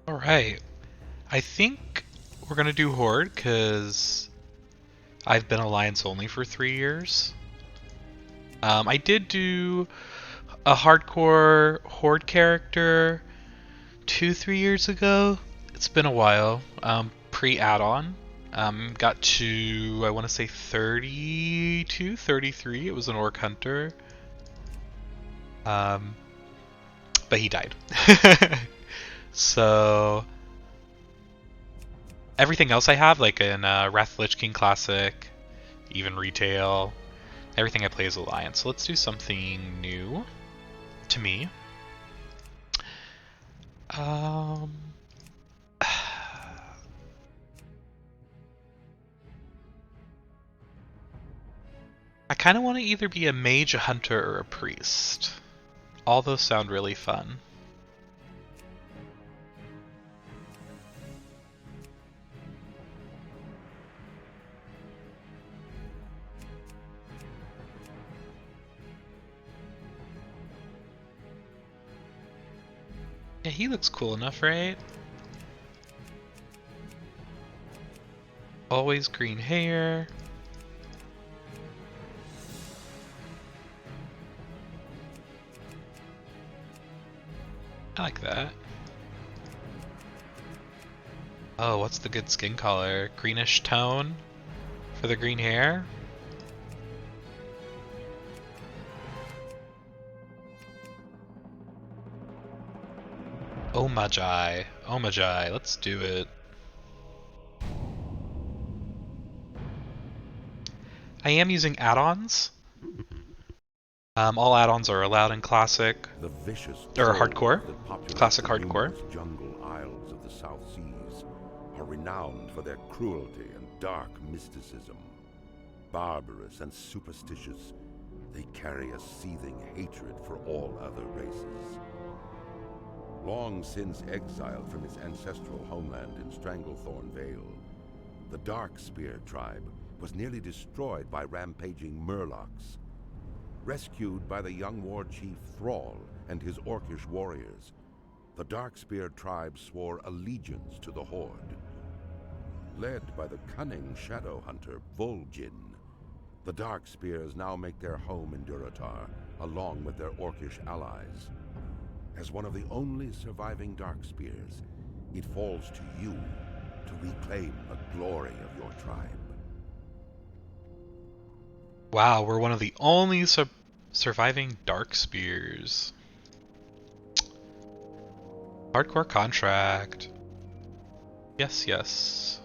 Alright, I think we're gonna do Horde, because I've been Alliance only for 3 years. I did do a hardcore Horde character 3 years ago. It's been a while. Pre-add-on. Got to, I want to say 32, 33. It was an Orc Hunter. Um, but he died. So everything else I have, like in Wrath of the Lich King Classic, even retail, everything I play is Alliance. So let's do something new to me. Um, I kind of want to either be a mage, a hunter, or a priest. All those sound really fun. Yeah, he looks cool enough, right? Always green hair. I like that. Oh, what's the good skin color? Greenish tone for the green hair? Oh Magi. Oh Magi, let's do it. I am using add-ons. All add-ons are allowed in Classic. The vicious Or trolls Hardcore. that populate Classic the Hardcore. numerous jungle isles of the South Seas are renowned for their cruelty and dark mysticism. Barbarous and superstitious, they carry a seething hatred for all other races. Long since exiled from its ancestral homeland in Stranglethorn Vale, the Darkspear tribe was nearly destroyed by rampaging Murlocs. Rescued by the young war chief Thrall and his Orcish warriors, the Darkspear tribe swore allegiance to the Horde. Led by the cunning shadow hunter Vol'jin, the Darkspears now make their home in Durotar, along with their Orcish allies. As one of the only surviving Darkspears, it falls to you to reclaim the glory of your tribe. Wow, we're one of the only surviving Dark Spears. Hardcore contract. Yes, yes.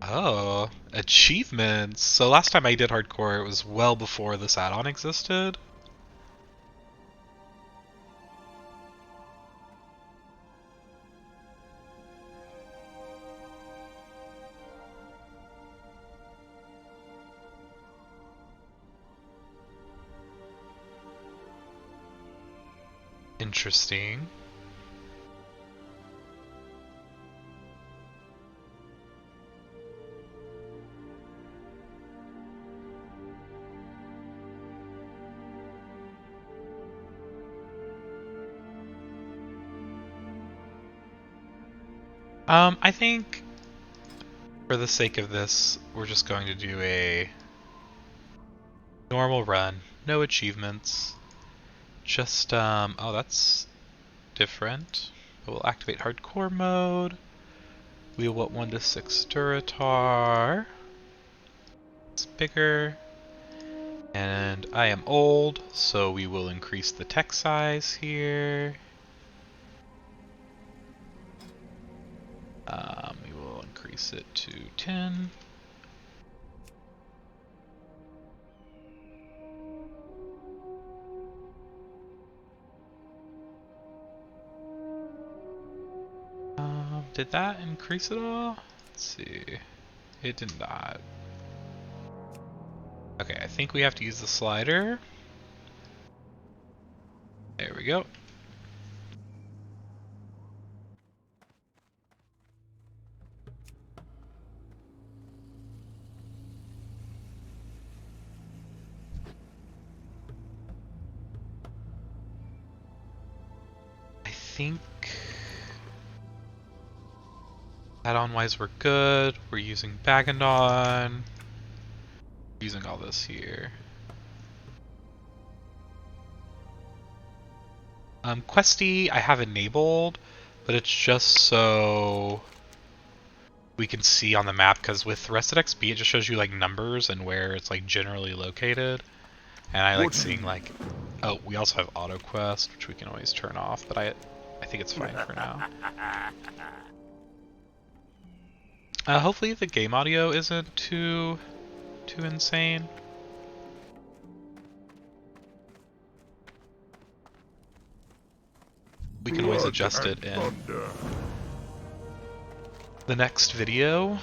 Oh, achievements. So last time I did hardcore, it was well before this add-on existed. Interesting. I think for the sake of this, we're just going to do a normal run. No achievements. Just, oh, that's different. We'll activate hardcore mode. We will want 1 to 6 Durotar. It's bigger. And I am old, so we will increase the text size here. We will increase it to 10. Did that increase it all? Let's see. It did not. Okay, I think we have to use the slider. There we go. think add-on wise we're good. We're using Bagandon. Using all this here. Questy I have enabled, but it's just so we can see on the map, because with Rested XP it just shows you like numbers and where it's like generally located. And I like seeing like, oh, we also have auto quest, which we can always turn off, but I think it's fine for now. Hopefully the game audio isn't too insane. We can always adjust it in the next video.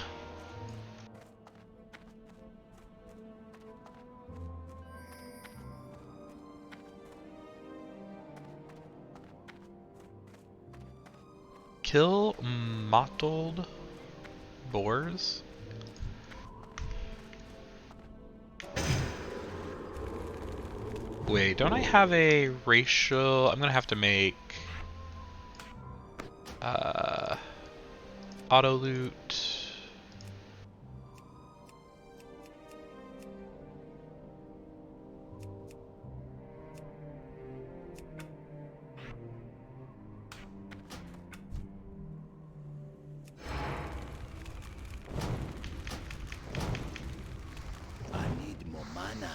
Kill mottled boars. Wait, don't I have a racial? I'm gonna have to make auto loot. I need more mana.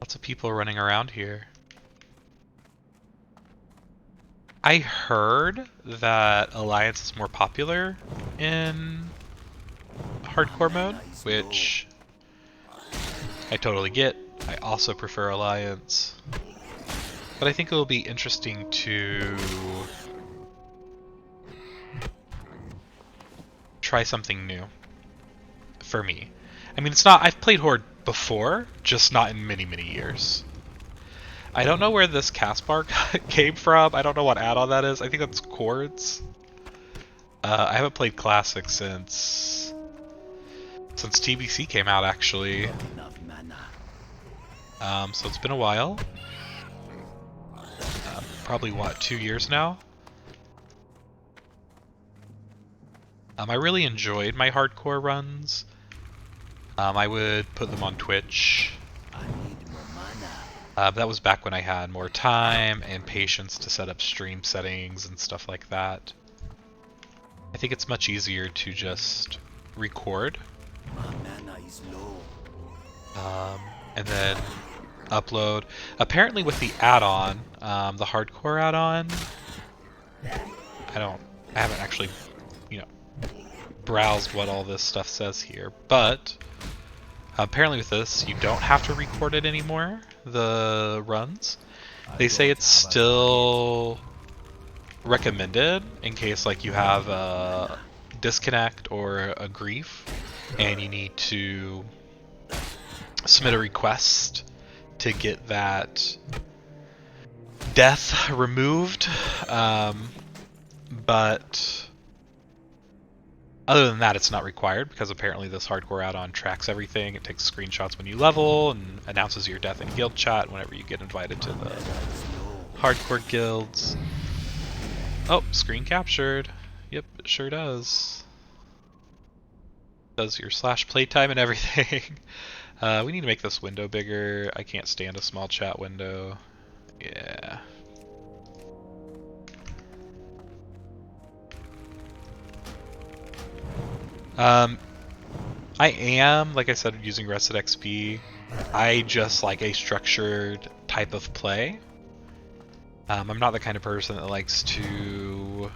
Lots of people running around here. I heard that Alliance is more popular in hardcore mode, which I totally get. I also prefer Alliance. But I think it'll be interesting to try something new for me. I mean, it's not, I've played Horde before, just not in many, many years. I don't know where this cast bar came from. I don't know what add-on that is. I think that's Chords. I haven't played Classic since TBC came out, actually. So it's been a while. Probably, what, 2 years now? I really enjoyed my hardcore runs. I would put them on Twitch. That was back when I had more time and patience to set up stream settings and stuff like that. I think it's much easier to just record and then upload. Apparently with the add-on, the hardcore add-on, I haven't actually, browsed what all this stuff says here, but apparently with this, you don't have to record it anymore, the runs. They say it's still recommended in case like you have a disconnect or a grief and you need to submit a request to get that death removed. But other than that, it's not required, because apparently this hardcore add-on tracks everything. It takes screenshots when you level and announces your death in guild chat whenever you get invited to the hardcore guilds. Oh, screen captured. Yep, it sure does. Does your slash playtime and everything. We need to make this window bigger. I can't stand a small chat window. Yeah. I am, like I said, using Rested XP. I just like a structured type of play. I'm not the kind of person that likes to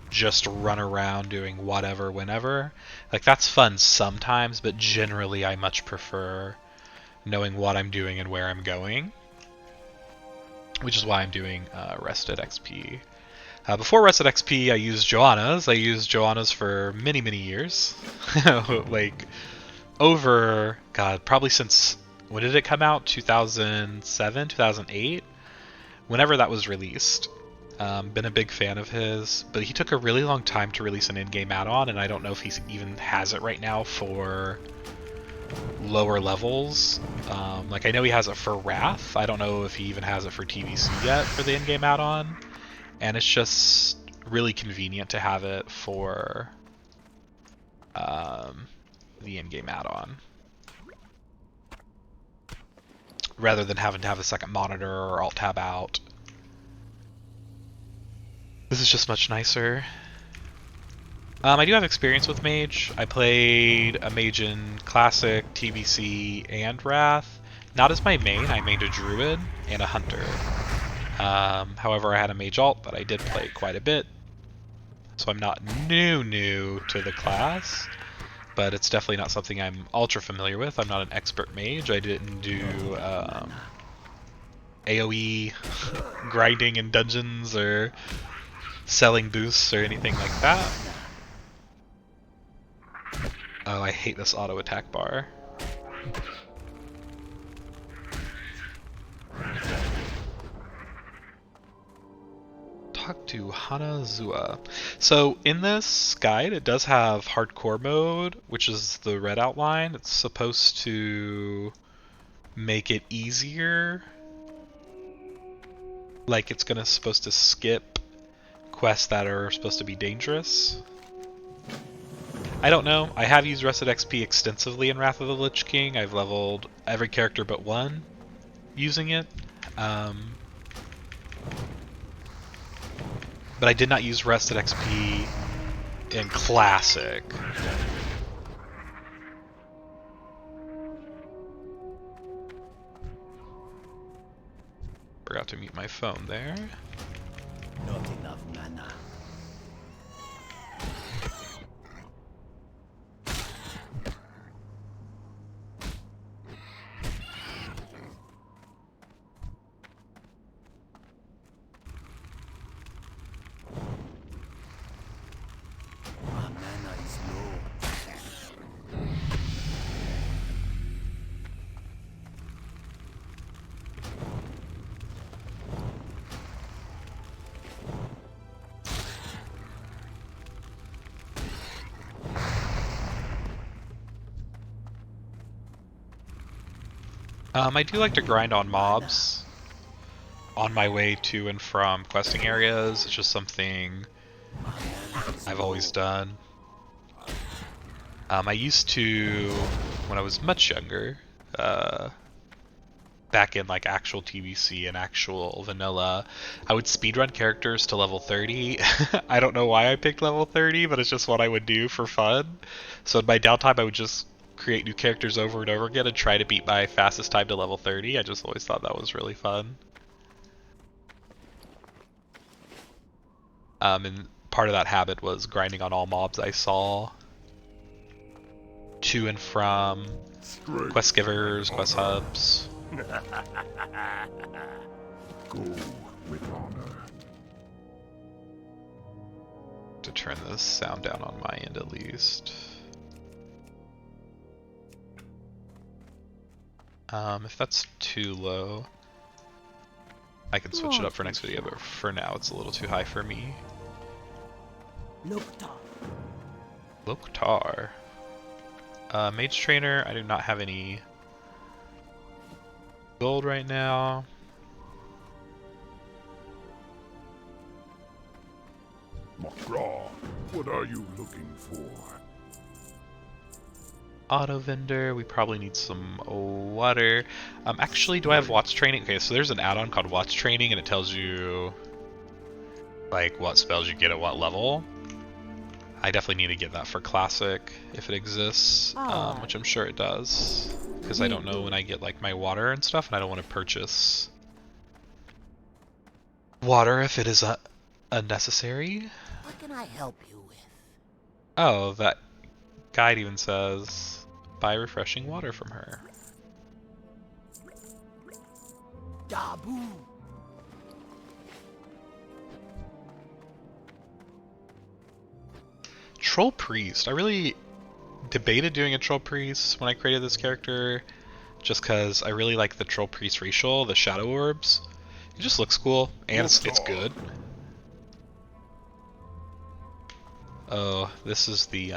just run around doing whatever whenever. Like, that's fun sometimes, but generally I much prefer knowing what I'm doing and where I'm going. Which is why I'm doing Rested XP. Before Rested XP, I used Joanna's. I used Joanna's for many, many years. Like, over, God, probably since, when did it come out? 2007, 2008? Whenever that was released. Been a big fan of his, but he took a really long time to release an in-game add-on, and I don't know if he even has it right now for lower levels. Like I know he has it for Wrath. I don't know if he even has it for TVC yet for the in-game add-on. And it's just really convenient to have it for the in-game add-on, rather than having to have a second monitor or alt-tab out. This is just much nicer. I do have experience with Mage. I played a Mage in Classic, TBC, and Wrath. Not as my main, I mained a Druid and a Hunter. However, I had a Mage alt that I did play quite a bit, so I'm not new to the class, but it's definitely not something I'm ultra familiar with. I'm not an expert Mage. I didn't do AoE grinding in dungeons or selling boosts or anything like that. Oh, I hate this auto attack bar. Talk to Hanazua. So in this guide, it does have hardcore mode, which is the red outline. It's supposed to make it easier. Like it's supposed to skip quests that are supposed to be dangerous. I don't know. I have used Rusted XP extensively in Wrath of the Lich King. I've leveled every character but one using it. But I did not use Rusted XP in Classic. Forgot to mute my phone there. Not enough mana. My mana is low. I do like to grind on mobs on my way to and from questing areas. It's just something I've always done. I used to, when I was much younger, back in like actual TBC and actual vanilla, I would speedrun characters to level 30. I don't know why I picked level 30, but it's just what I would do for fun. So in my downtime, I would just create new characters over and over again and try to beat my fastest time to level 30. I just always thought that was really fun. And part of that habit was grinding on all mobs I saw to and from quest givers, quest hubs. Go with honor. To turn the sound down on my end at least. If that's too low, I can switch it up for next video, but for now it's a little too high for me. Loktar. Mage Trainer, I do not have any gold right now. Makra, what are you looking for? Auto vendor, we probably need some water. Actually, do I have Watch Training? Okay, so there's an add-on called Watch Training, and it tells you like what spells you get at what level. I definitely need to get that for Classic if it exists, which I'm sure it does, because I don't know when I get like my water and stuff, and I don't want to purchase water if it is unnecessary. What can I help you with? Oh, that guide even says buy refreshing water from her. Dabu. Troll Priest. I really debated doing a Troll Priest when I created this character, just because I really like the Troll Priest racial, the Shadow Orbs. It just looks cool, and it's good. Oh, this is the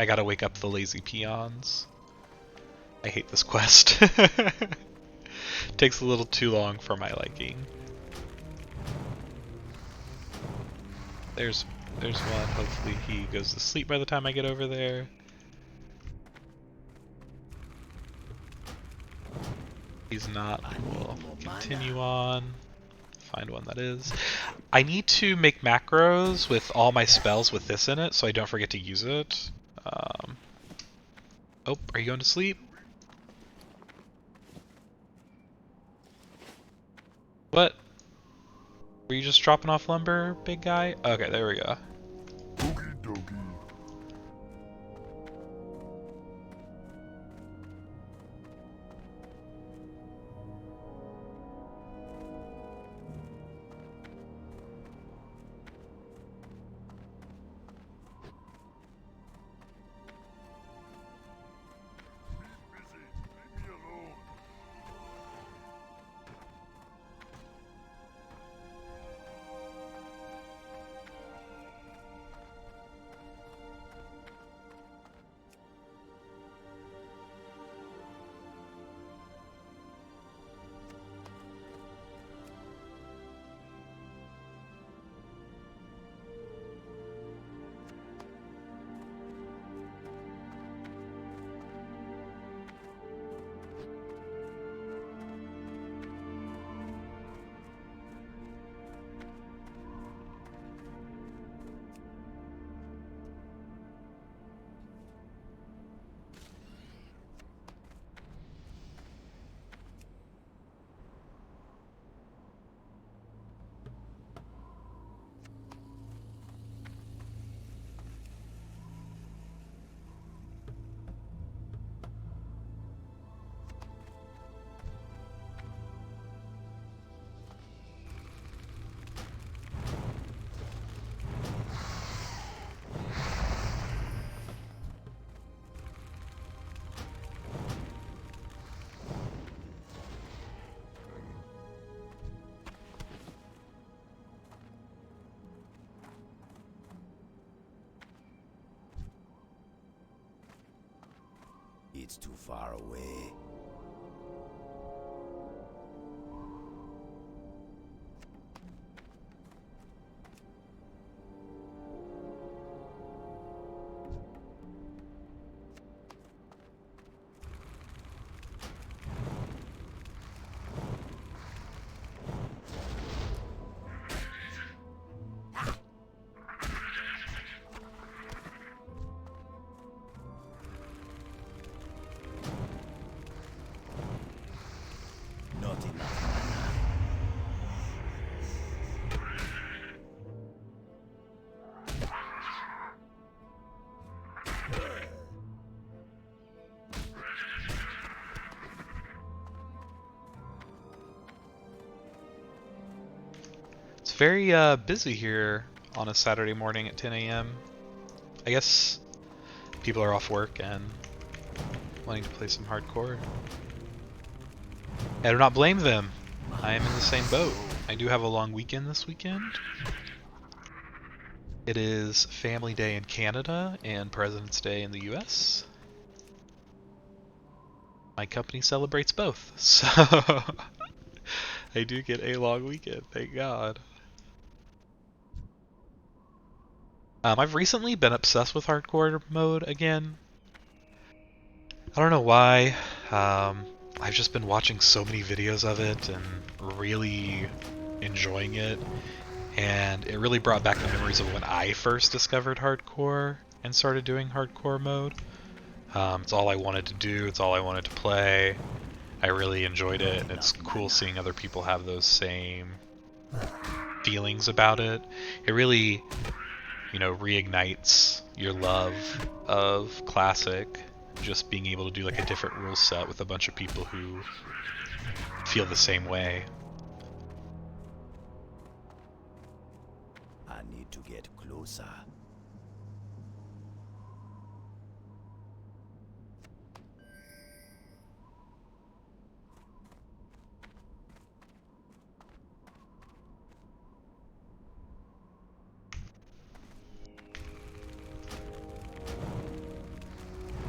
I gotta wake up the lazy peons. I hate this quest. Takes a little too long for my liking. There's one. Hopefully he goes to sleep by the time I get over there. He's not. We'll continue on. Find one that is. I need to make macros with all my spells with this in it, so I don't forget to use it. Oh, are you going to sleep? What? Were you just dropping off lumber, big guy? Okay, there we go. Okie dokie. It's too far away. Not enough mana. It's very busy here on a Saturday morning at 10 a.m. I guess people are off work and wanting to play some hardcore. I do not blame them. I am in the same boat. I do have a long weekend this weekend. It is Family Day in Canada and President's Day in the US. My company celebrates both, so I do get a long weekend, thank God. I've recently been obsessed with hardcore mode again. I don't know why. I've just been watching so many videos of it and really enjoying it. And it really brought back the memories of when I first discovered hardcore and started doing hardcore mode. It's all I wanted to do, it's all I wanted to play. I really enjoyed it, and it's cool seeing other people have those same feelings about it. It really, reignites your love of Classic, just being able to do like a different rule set with a bunch of people who feel the same way. I need to get closer.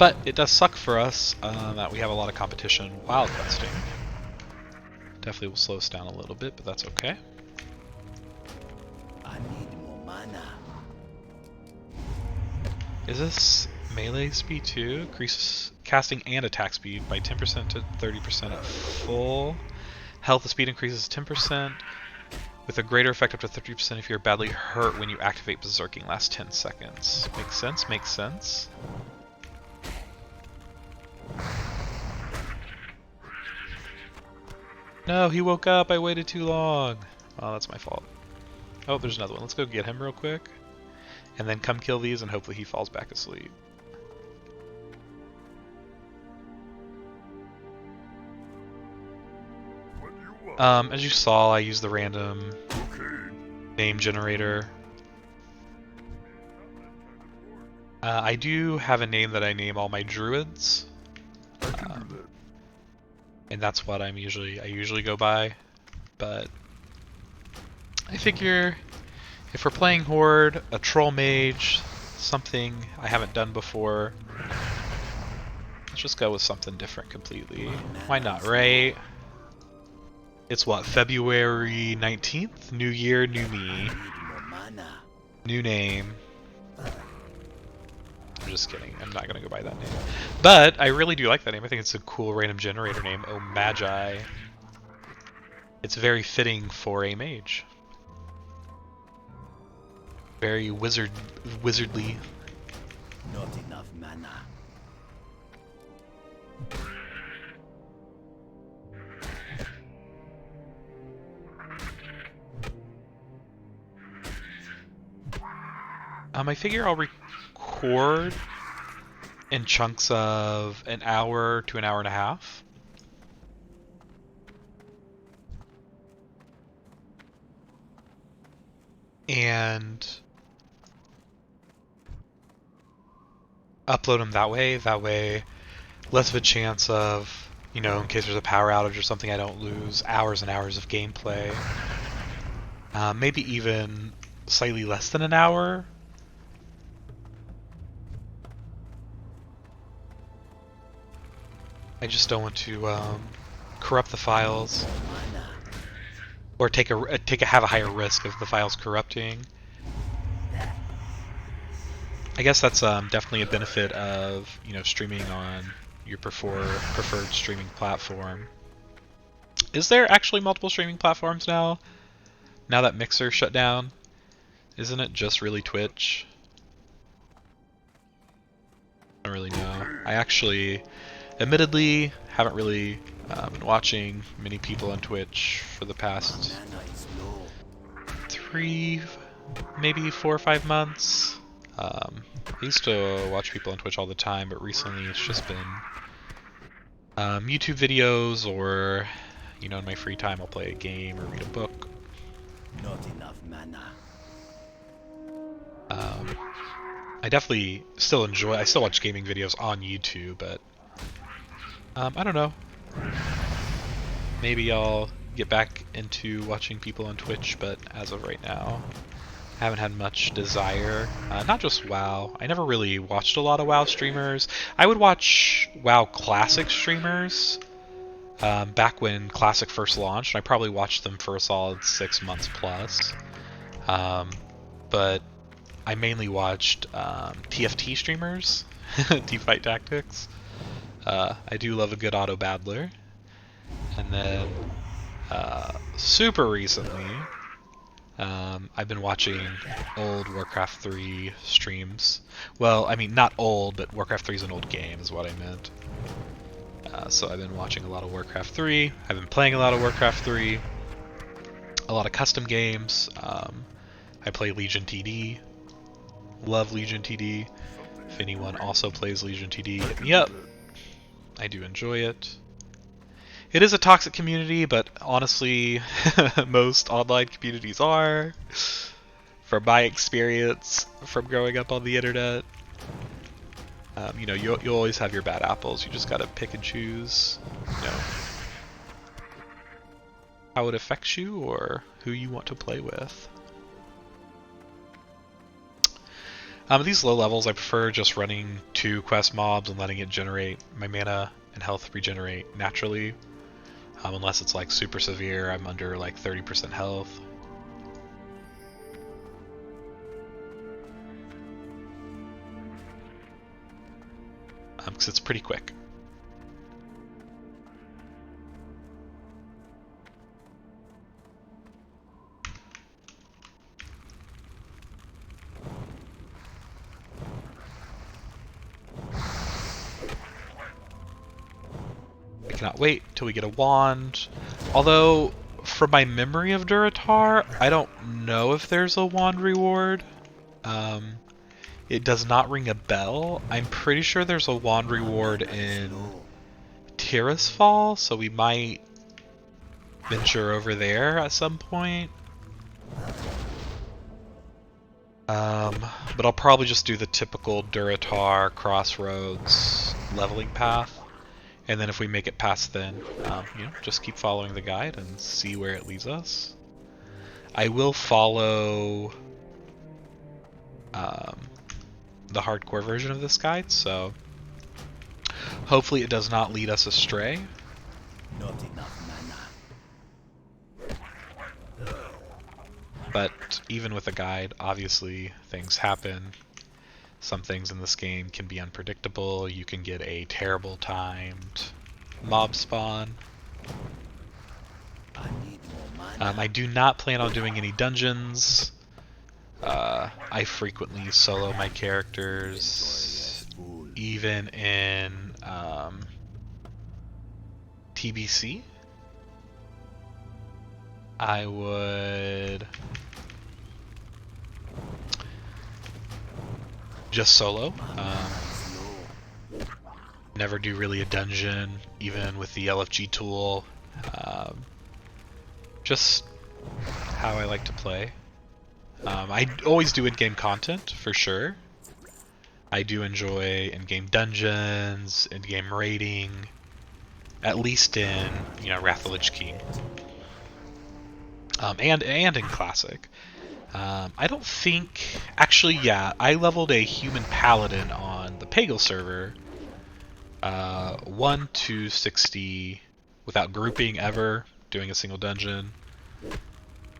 But it does suck for us that we have a lot of competition while questing. Definitely will slow us down a little bit, but that's okay. I need more mana. Is this melee speed too? Increases casting and attack speed by 10% to 30% at full. Health speed increases 10%, with a greater effect up to 30% if you're badly hurt when you activate Berserking. Lasts 10 seconds. Makes sense, makes sense. No, he woke up. I waited too long. Oh, that's my fault. Oh, there's another one. Let's go get him real quick. And then come kill these, and hopefully he falls back asleep. As you saw, I used the random name generator. I do have a name that I name all my druids. And that's what I usually go by. But I figure if we're playing Horde, a troll mage, something I haven't done before, let's just go with something different completely. Why not, right? It's what, February 19th? New year, new me. New name. I'm just kidding. I'm not going to go by that name. But I really do like that name. I think it's a cool random generator name. Oh, Magi. It's very fitting for a mage. Very wizardly. Not enough mana. I figure I'll record in chunks of an hour to an hour and a half. And upload them that way. That way, less of a chance of, you know, in case there's a power outage or something, I don't lose hours and hours of gameplay. Maybe even slightly less than an hour. I just don't want to corrupt the files, or have a higher risk of the files corrupting. I guess that's definitely a benefit of, you know, streaming on your preferred streaming platform. Is there actually multiple streaming platforms now? Now that Mixer shut down, isn't it just really Twitch? I don't really know. I actually, admittedly, haven't really been watching many people on Twitch for the past 3, maybe 4 or 5 months. I used to watch people on Twitch all the time, but recently it's just been YouTube videos, or, you know, in my free time I'll play a game or read a book. Not enough mana. I definitely still I still watch gaming videos on YouTube, but I don't know. Maybe I'll get back into watching people on Twitch, but as of right now, I haven't had much desire. Not just WoW. I never really watched a lot of WoW streamers. I would watch WoW Classic streamers back when Classic first launched. I probably watched them for a solid 6 months plus. But I mainly watched TFT streamers, Teamfight Tactics. I do love a good auto battler. And then super recently, I've been watching old Warcraft 3 streams. Well, I mean, not old, but Warcraft 3 is an old game, is what I meant. So I've been watching a lot of Warcraft 3. I've been playing a lot of Warcraft 3. A lot of custom games. I play Legion TD. Love Legion TD. If anyone also plays Legion TD, hit me up. I do enjoy it. It is a toxic community, but honestly, most online communities are. From my experience from growing up on the internet, you know, you'll always have your bad apples. You just gotta pick and choose, you know, how it affects you or who you want to play with. These low levels, I prefer just running 2 quest mobs and letting it generate my mana and health regenerate naturally. Unless it's like super severe, I'm under like 30% health. Because it's pretty quick. I cannot wait till we get a wand. Although, from my memory of Durotar, I don't know if there's a wand reward. It does not ring a bell. I'm pretty sure there's a wand reward in Tirisfal, so we might venture over there at some point. But I'll probably just do the typical Durotar Crossroads leveling path. And then if we make it past then, just keep following the guide and see where it leads us. I will follow the hardcore version of this guide, so hopefully it does not lead us astray. Not enough mana. But even with a guide, obviously things happen. Some things in this game can be unpredictable. You can get a terrible timed mob spawn. I need more mana. I do not plan on doing any dungeons. I frequently solo my characters, even in TBC. I would just solo. Never do really a dungeon, even with the LFG tool. Just how I like to play. I always do in-game content, for sure. I do enjoy in-game dungeons, in-game raiding, at least in, Wrath of the Lich King. And in Classic. I don't think... Actually, yeah, I leveled a human paladin on the Pagel server. 1 to 60 without grouping ever, doing a single dungeon.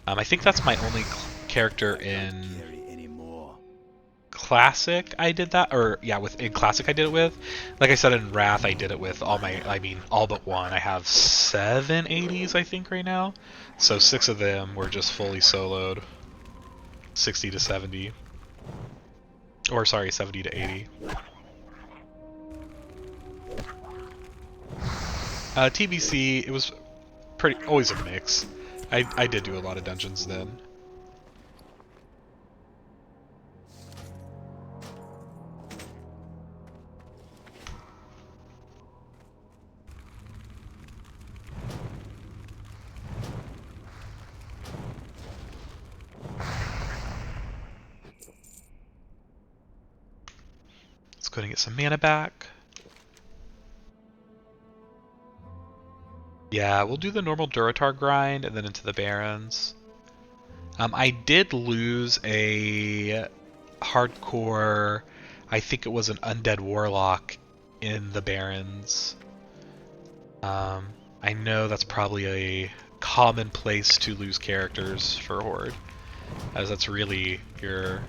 I think that's my only character in Classic I did that, or yeah, in Classic I did it with. Like I said, in Wrath I did it with all but one. I have 7 80s I think right now, so 6 of them were just fully soloed, 60 to 70, or sorry, 70 to 80. TBC, it was always a mix. I did do a lot of dungeons then. Let's go and get some mana back. Yeah, we'll do the normal Durotar grind and then into the Barrens. I did lose a hardcore, I think it was an undead warlock in the Barrens. I know that's probably a common place to lose characters for Horde, as that's really your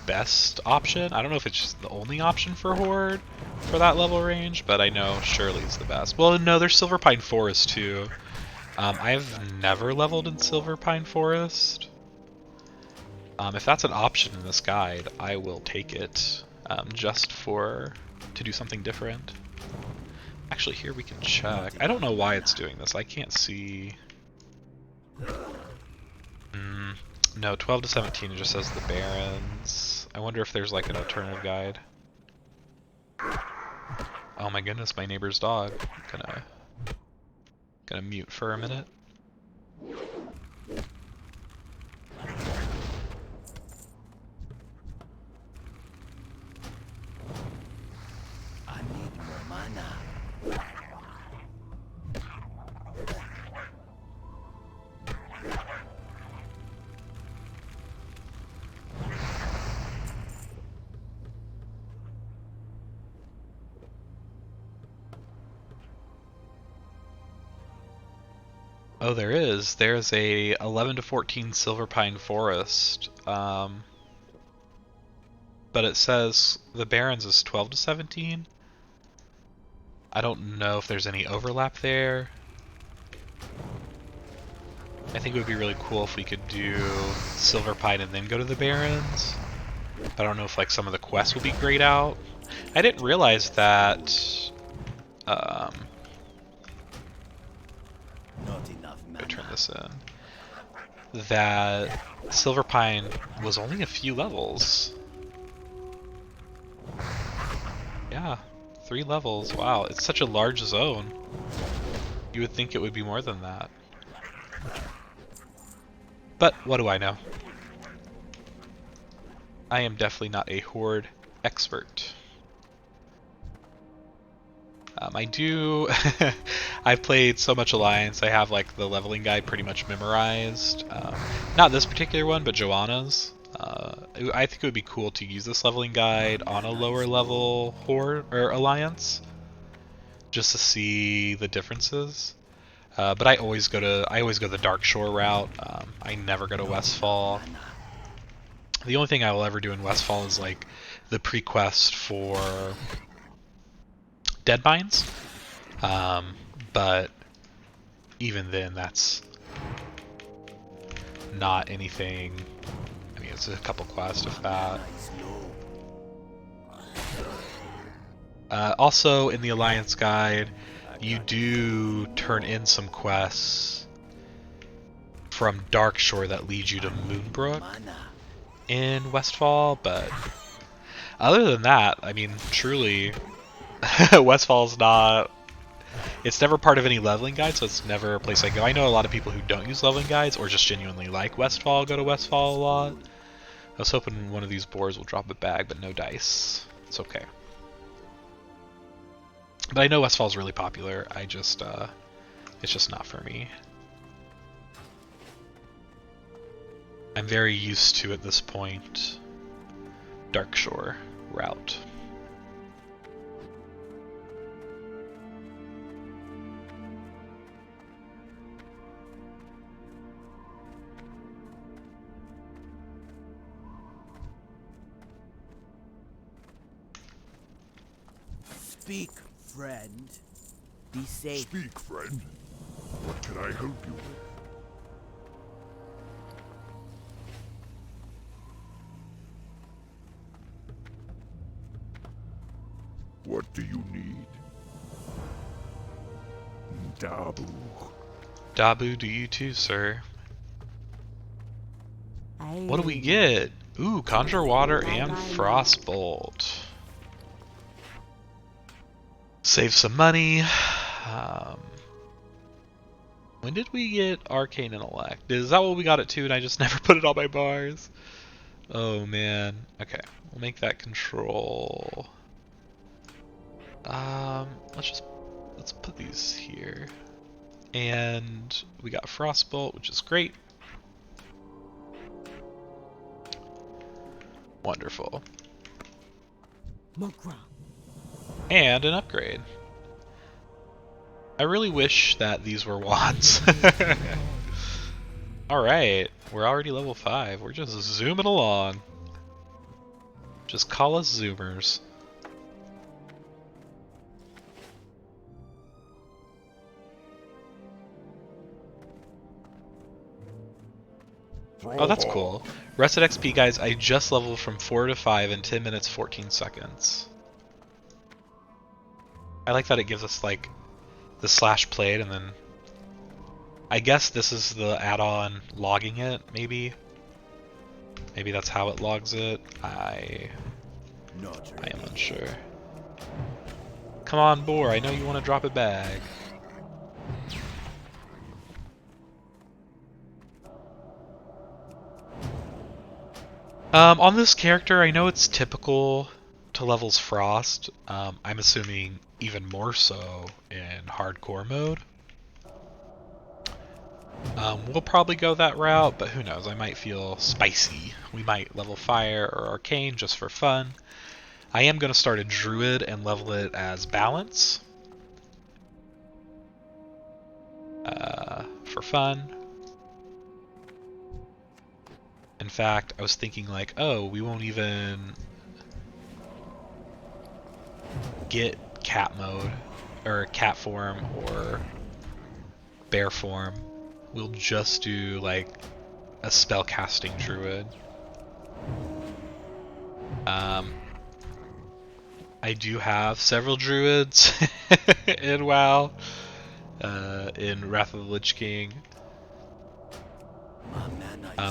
best option. I don't know if it's just the only option for Horde for that level range, but I know Shirley's the best. Well, no, there's Silverpine Forest too. I've never leveled in Silverpine Forest. If that's an option in this guide, I will take it, just to do something different. Actually, here we can check. I don't know why it's doing this. I can't see. No, 12 to 17 it just says the Barrens. I wonder if there's an alternative guide. Oh my goodness, my neighbor's dog. Gonna mute for a minute. I need more mana. Oh, there is. There's a 11 to 14 Silver Pine Forest. But it says the Barrens is 12 to 17. I don't know if there's any overlap there. I think it would be really cool if we could do Silver Pine and then go to the Barrens. But I don't know if like some of the quests will be grayed out. I didn't realize that. Not enough Let me turn mana. this in. That Silver Pine was only a few levels. Yeah, 3 levels. Wow, it's such a large zone. You would think it would be more than that. But what do I know? I am definitely not a horde expert. I do... I've played so much Alliance, I have like the leveling guide pretty much memorized. Not this particular one, but Joanna's. I think it would be cool to use this leveling guide on a lower level horde or Alliance, just to see the differences. But I always go the Dark Shore route. I never go to Westfall. The only thing I will ever do in Westfall is like the pre-quest for Deadmines. But even then, that's not anything. I mean, it's a couple quests if that. Also, in the Alliance guide, you do turn in some quests from Darkshore that lead you to Moonbrook in Westfall, but other than that, I mean, truly, Westfall's not... It's never part of any leveling guide, so it's never a place I go. I know a lot of people who don't use leveling guides, or just genuinely like Westfall, go to Westfall a lot. I was hoping one of these boars will drop a bag, but no dice. It's okay. But I know Westfall's really popular. I just, it's just not for me. I'm very used to, at this point, Darkshore route. Speak, friend. Be safe. Speak, friend. What can I help you with? What do you need? Dabu. Dabu, do you too, sir? What do we get? Ooh, Conjure Water and Frostbolt. Save some money. When did we get Arcane Intellect? Is that what we got it to and I just never put it on my bars? Oh man. Okay, we'll make that control. Let's put these here. And we got Frostbolt, which is great. Wonderful. And an upgrade. I really wish that these were wands. Alright, we're already level 5. We're just zooming along. Just call us zoomers. Oh, that's cool. Rested XP, guys. I just leveled from 4 to 5 in 10 minutes 14 seconds. I like that it gives us like the slash played, and then I guess this is the add-on logging it, maybe. Maybe that's how it logs it. I am unsure. Come on, boar, I know you want to drop a bag. On this character, I know it's typical to levels Frost. I'm assuming even more so in hardcore mode. We'll probably go that route, but who knows, I might feel spicy. We might level Fire or Arcane just for fun. I am going to start a Druid and level it as Balance. for fun. In fact, I was thinking like, oh, we won't even get cat mode, or cat form, or bear form. We'll just do like a spellcasting druid. I do have several druids in WoW, in Wrath of the Lich King.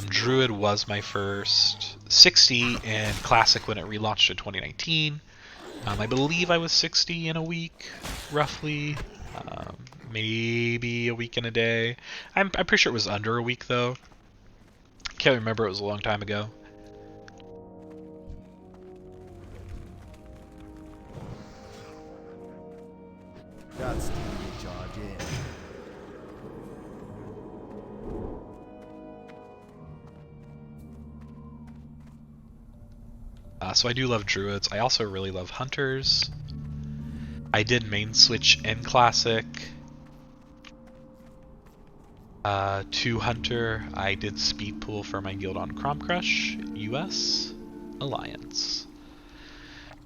Druid was my first 60 in Classic when it relaunched in 2019. I believe I was 60 in a week, roughly. Maybe a week and a day. I'm pretty sure it was under a week though. Can't remember, it was a long time ago. That's the charge in. So I do love druids. I also really love hunters. I did main switch in Classic to Hunter. I did speed pool for my guild on Cromcrush, US, Alliance.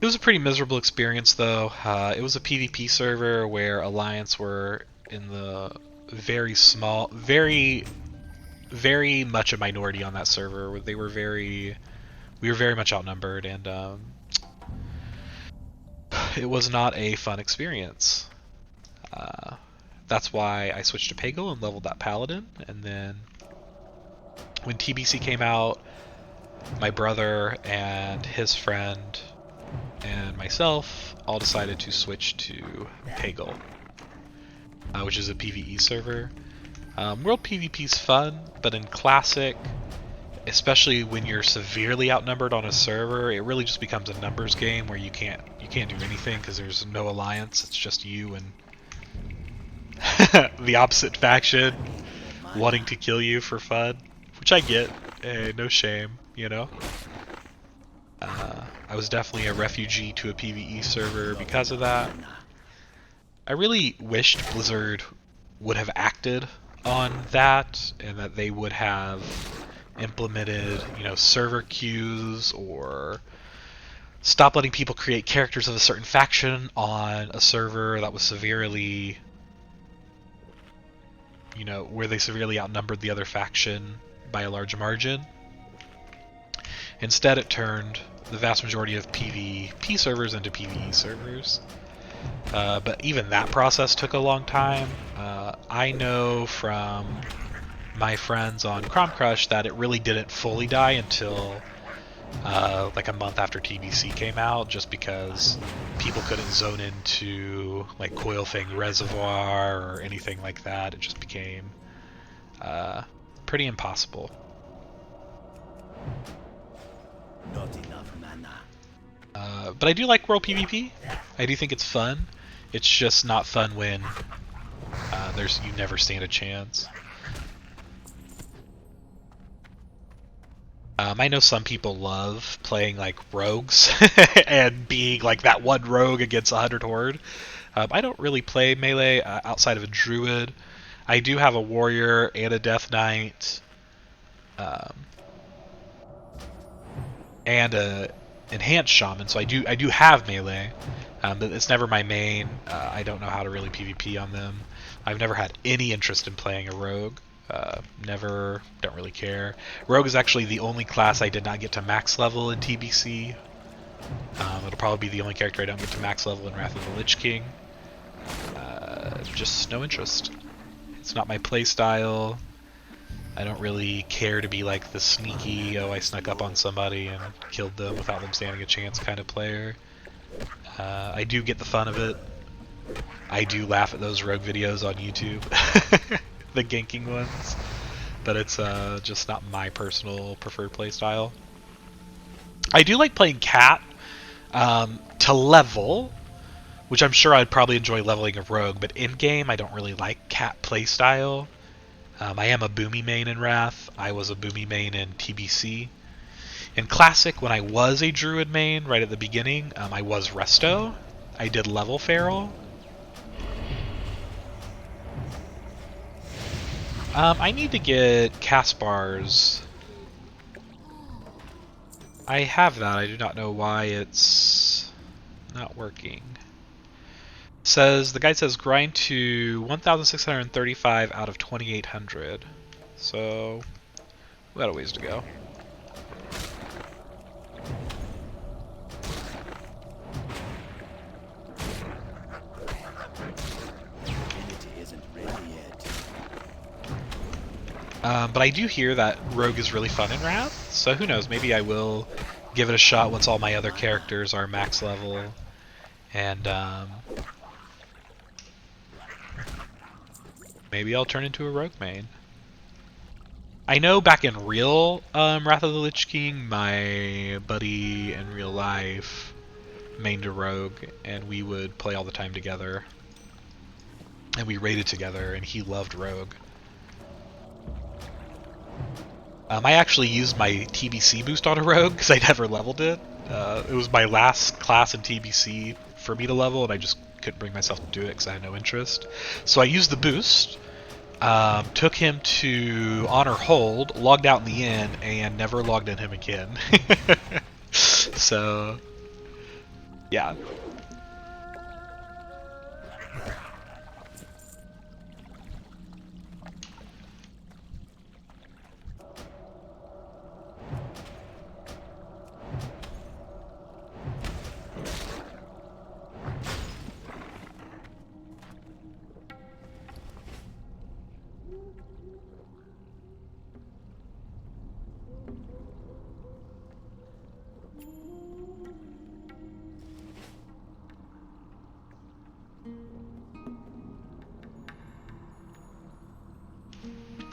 It was a pretty miserable experience though. It was a PvP server where Alliance were in the very small, very much a minority on that server. We were very much outnumbered, and it was not a fun experience. That's why I switched to Pagel and leveled that Paladin, and then when TBC came out, my brother and his friend and myself all decided to switch to Pagel, which is a PvE server. World PvP is fun, but in Classic, especially when you're severely outnumbered on a server, it really just becomes a numbers game where you can't do anything because there's no alliance. It's just you and the opposite faction wanting to kill you for fun, which I get. Hey, no shame, you know. I was definitely a refugee to a PvE server because of that. I really wished Blizzard would have acted on that, and that they would have implemented, you know, server queues, or stop letting people create characters of a certain faction on a server that was severely, you know, where they severely outnumbered the other faction by a large margin. Instead, it turned the vast majority of PvP servers into PvE servers. But even that process took a long time. I know from my friends on Cromcrush that it really didn't fully die until like a month after TBC came out, just because people couldn't zone into like Coilfang Reservoir or anything like that. It just became pretty impossible. Not enough mana. But I do like World PvP. I do think it's fun. It's just not fun when you never stand a chance. I know some people love playing like rogues and being like that one rogue against 100 horde. I don't really play melee outside of a druid. I do have a warrior and a death knight, and a enhanced shaman, so I do have melee, but it's never my main. I don't know how to really PvP on them. I've never had any interest in playing a rogue. Don't really care. Rogue is actually the only class I did not get to max level in TBC. It'll probably be the only character I don't get to max level in Wrath of the Lich King. Just no interest. It's not my play style. I don't really care to be like the sneaky, oh I snuck up on somebody and killed them without them standing a chance kind of player. I do get the fun of it. I do laugh at those rogue videos on YouTube. The ganking ones, but it's just not my personal preferred playstyle. I do like playing cat to level, which I'm sure I'd probably enjoy leveling a rogue, but in game I don't really like cat playstyle. I am a Boomy main in Wrath. I was a Boomy main in TBC. In Classic, when I was a Druid main right at the beginning, I was Resto. I did level Feral. I need to get Caspar's. I have that. I do not know why it's not working. The guide says grind to 1,635 out of 2,800. So we got a ways to go. But I do hear that Rogue is really fun in Wrath, so who knows, maybe I will give it a shot once all my other characters are max level, and maybe I'll turn into a Rogue main. I know back in real Wrath of the Lich King, my buddy in real life mained a Rogue, and we would play all the time together, and we raided together, and he loved Rogue. I actually used my TBC boost on a Rogue because I never leveled it. It was my last class in TBC for me to level, and I just couldn't bring myself to do it because I had no interest. So I used the boost, took him to Honor Hold, logged out in the inn, and never logged in him again. So, yeah.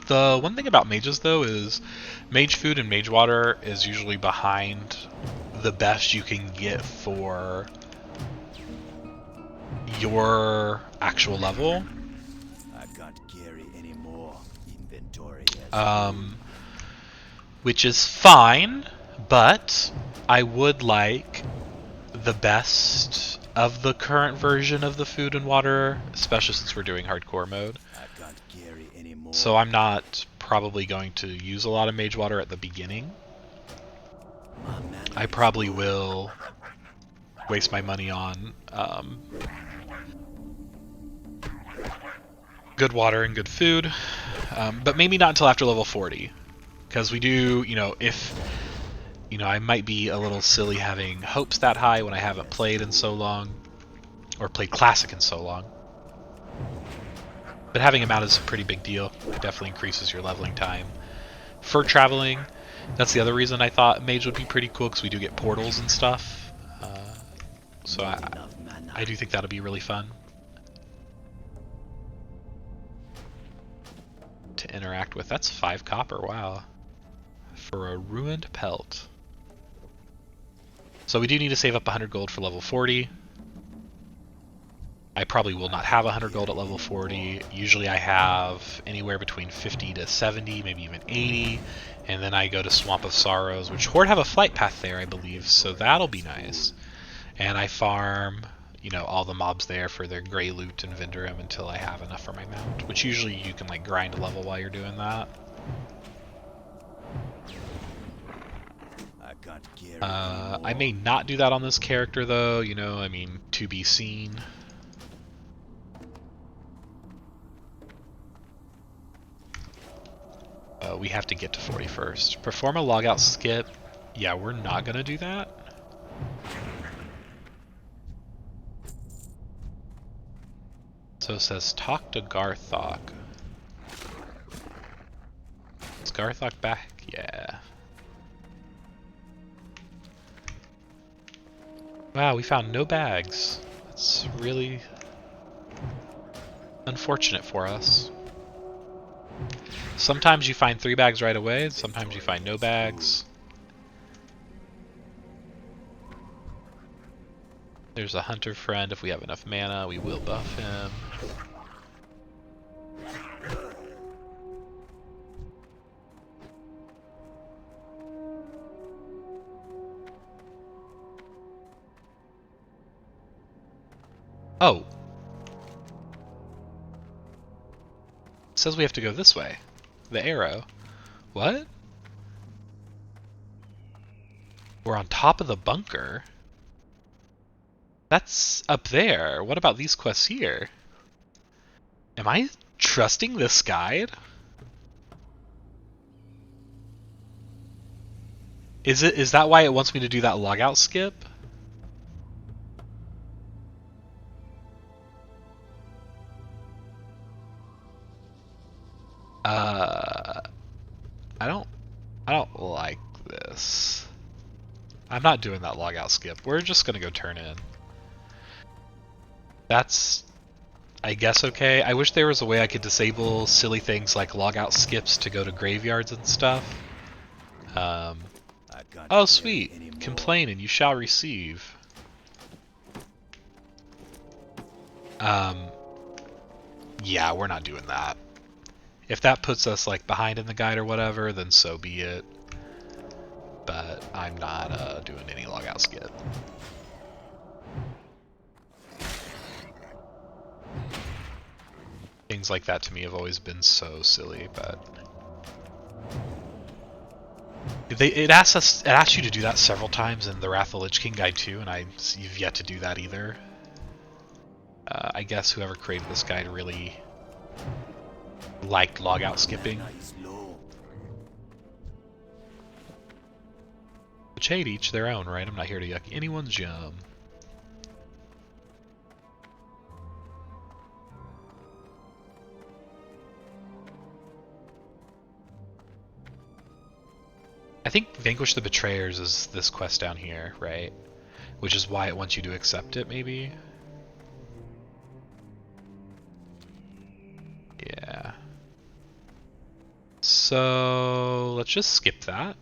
The one thing about mages, though, is mage food and mage water is usually behind the best you can get for your actual level. I can't carry any more inventory. Which is fine, but I would like the best of the current version of the food and water, especially since we're doing hardcore mode. I can't carry any more. So I'm not probably going to use a lot of mage water at the beginning. I probably will waste my money on good water and good food, but maybe not until after level 40, because we do, if I might be a little silly having hopes that high when I haven't played in so long, or played Classic in so long. But having them out is a pretty big deal. Definitely increases your leveling time. For traveling, that's the other reason I thought Mage would be pretty cool, because we do get portals and stuff. So I do think that'll be really fun to interact with. That's 5 copper, wow. For a ruined pelt. So we do need to save up 100 gold for level 40. I probably will not have 100 gold at level 40. Usually I have anywhere between 50 to 70, maybe even 80. And then I go to Swamp of Sorrows, which Horde have a flight path there, I believe, so that'll be nice. And I farm, all the mobs there for their gray loot and Vinderim until I have enough for my mount, which usually you can grind a level while you're doing that. I may not do that on this character though, to be seen. We have to get to 40 first. Perform a logout skip. Yeah, we're not gonna do that. So it says talk to Garthok. Is Garthok back? Yeah. Wow, we found no bags. That's really unfortunate for us. Sometimes you find 3 bags right away, sometimes you find no bags. There's a hunter friend. If we have enough mana, we will buff him. Oh. It says we have to go this way. The arrow. What? We're on top of the bunker. That's up there. What about these quests here? Am I trusting this guide? Is that why it wants me to do that logout skip? I don't like this. I'm not doing that logout skip. We're just gonna go turn in. That's, I guess, okay. I wish there was a way I could disable silly things like logout skips to go to graveyards and stuff. Oh, sweet. Complain and you shall receive. Yeah, we're not doing that. If that puts us like behind in the guide or whatever, then so be it. But I'm not doing any logout skip. Things like that to me have always been so silly, but it asks you to do that several times in the Wrath of the Lich King guide too, and you've yet to do that either. I guess whoever created this guide really liked logout skipping. Which, hey, to each their own, right? I'm not here to yuck anyone's yum. I think Vanquish the Betrayers is this quest down here, right? Which is why it wants you to accept it, maybe? Yeah. So let's just skip that.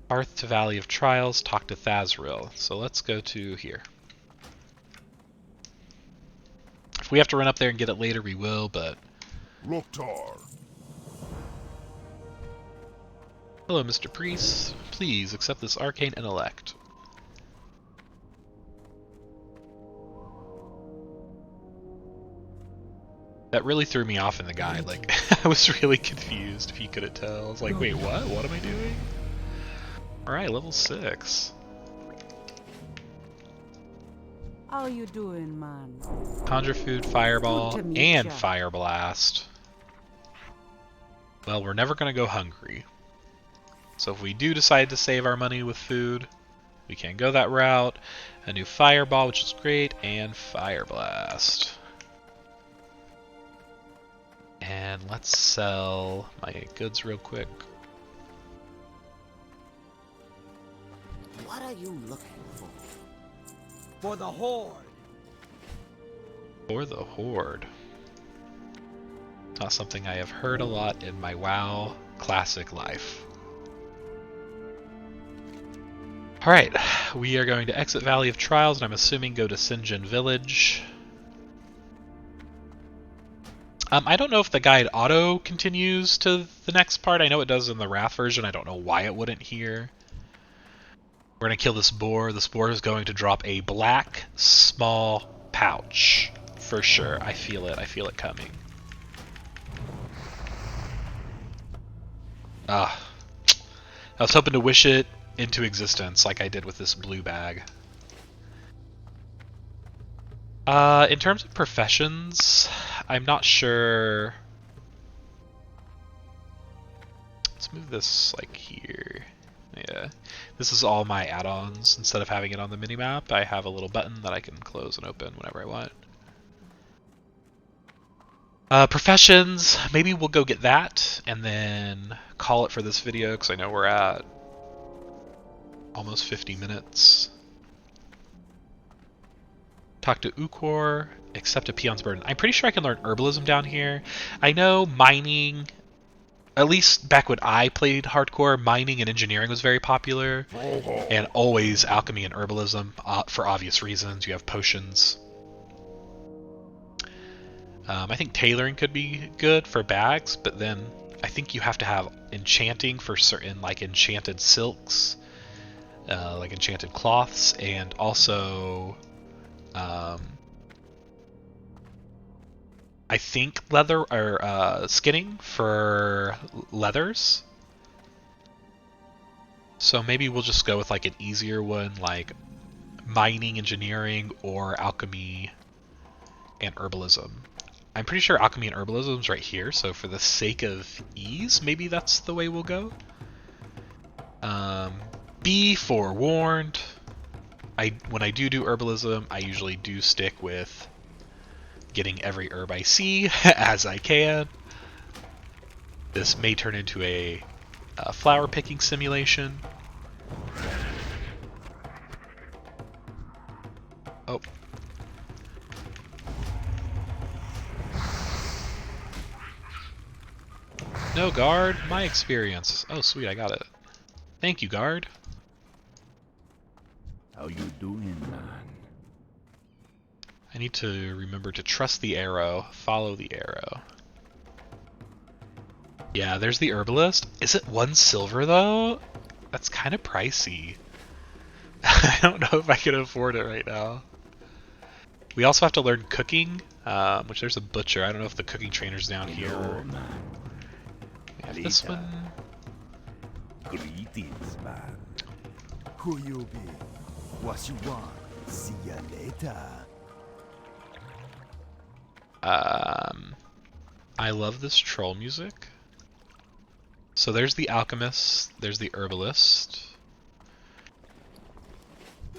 Path to Valley of Trials, talk to Thazril. So let's go to here. If we have to run up there and get it later, we will, but... Durotar. Hello, Mr. Priest. Please accept this arcane intellect. That really threw me off in the guide. Like, I was really confused, if you couldn't tell. I was like, wait, what? What am I doing? Alright, level 6. How you doing, man? Conjure food, fireball, and fire blast. Well, we're never gonna go hungry. So if we do decide to save our money with food, we can go that route. A new fireball, which is great, and fire blast. And let's sell my goods real quick. What are you looking for? For the Horde. For the Horde. Not something I have heard a lot in my WoW classic life. Alright, we are going to exit Valley of Trials, and I'm assuming go to Sinjin Village. I don't know if the guide auto continues to the next part. I know it does in the Wrath version. I don't know why it wouldn't here. We're going to kill this boar. This boar is going to drop a black, small pouch. For sure. I feel it. I feel it coming. I was hoping to wish it into existence like I did with this blue bag. In terms of professions, I'm not sure. Let's move this like here. Yeah, this is all my add-ons. Instead of having it on the minimap, I have a little button that I can close and open whenever I want. Professions, maybe we'll go get that and then call it for this video because I know we're at almost 50 minutes. Talk to Ukor, accept a peon's burden. I'm pretty sure I can learn herbalism down here. I know mining, at least back when I played hardcore, mining and engineering was very popular. And always alchemy and herbalism, for obvious reasons. You have potions. I think tailoring could be good for bags, but then I think you have to have enchanting for certain, like enchanted silks, like enchanted cloths, and also I think leather or skinning for leathers. So maybe we'll just go with like an easier one, like mining, engineering, or alchemy and herbalism. I'm pretty sure alchemy and herbalism's right here, so for the sake of ease, maybe that's the way we'll go. Be forewarned. When I do herbalism, I usually do stick with getting every herb I see as I can. This may turn into a flower picking simulation. Oh. No, guard. My experience. Oh, sweet, I got it. Thank you, guard. How you doing, man? I need to remember to trust the arrow, follow the arrow. Yeah, there's the herbalist. Is it 1 silver, though? That's kind of pricey. I don't know if I can afford it right now. We also have to learn cooking, which there's a butcher. I don't know if the cooking trainer's down here. We have this one. Greetings, man. Who you be? What you want? See ya later. I love this troll music. So there's the alchemist, there's the herbalist.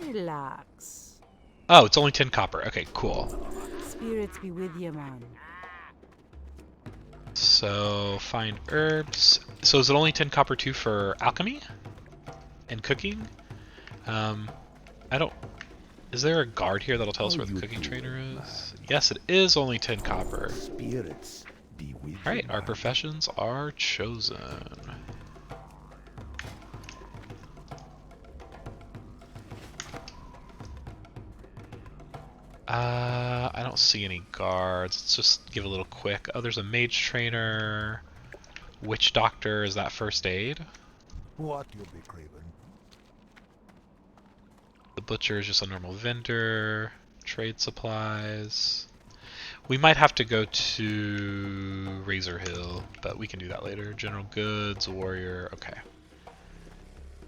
Relax. Oh, it's only 10 copper. Okay, cool. Spirits be with you, man. So find herbs. So is it only 10 copper too for alchemy and cooking? I don't. Is there a guard here that'll tell us where the cooking trainer is? Yes, it is only 10 copper. Spirits be with All right, you, our man. professions are chosen. I don't see any guards. Let's just give a little quick. Oh, there's a mage trainer. Witch doctor, is that first aid? What you be craving? The butcher is just a normal vendor. Trade supplies. We might have to go to Razor Hill, but we can do that later. General goods, warrior, okay.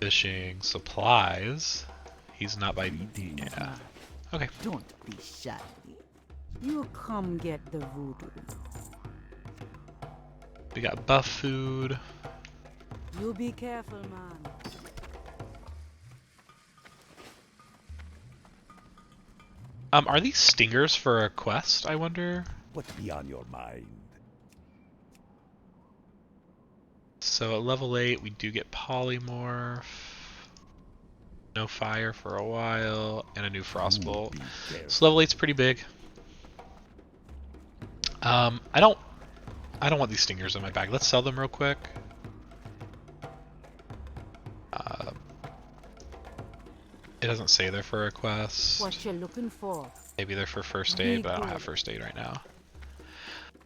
Fishing, supplies. He's not by... yeah. Okay. Don't be shy. You come get the voodoo. We got buff food. You be careful, man. Are these stingers for a quest, I wonder? What be on your mind? So at level 8, we do get polymorph. No fire for a while, and a new frostbolt. Be careful. So level 8's pretty big. I don't want these stingers in my bag. Let's sell them real quick. It doesn't say they're for a quest. What you looking for? Maybe they're for first Be aid, but I don't good. have first aid right now.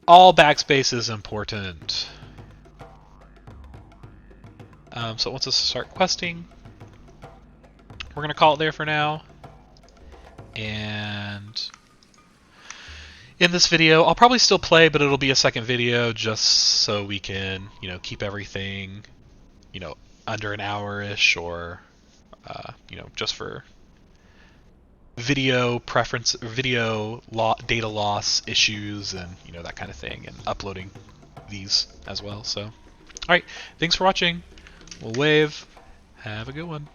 All backspace is important. So it wants us to start questing. We're going to call it there for now. And in this video, I'll probably still play, but it'll be a second video just so we can, keep everything, under an hour-ish, or, just for video preference, data loss issues, and, that kind of thing, and uploading these as well. So, all right, thanks for watching. We'll wave. Have a good one.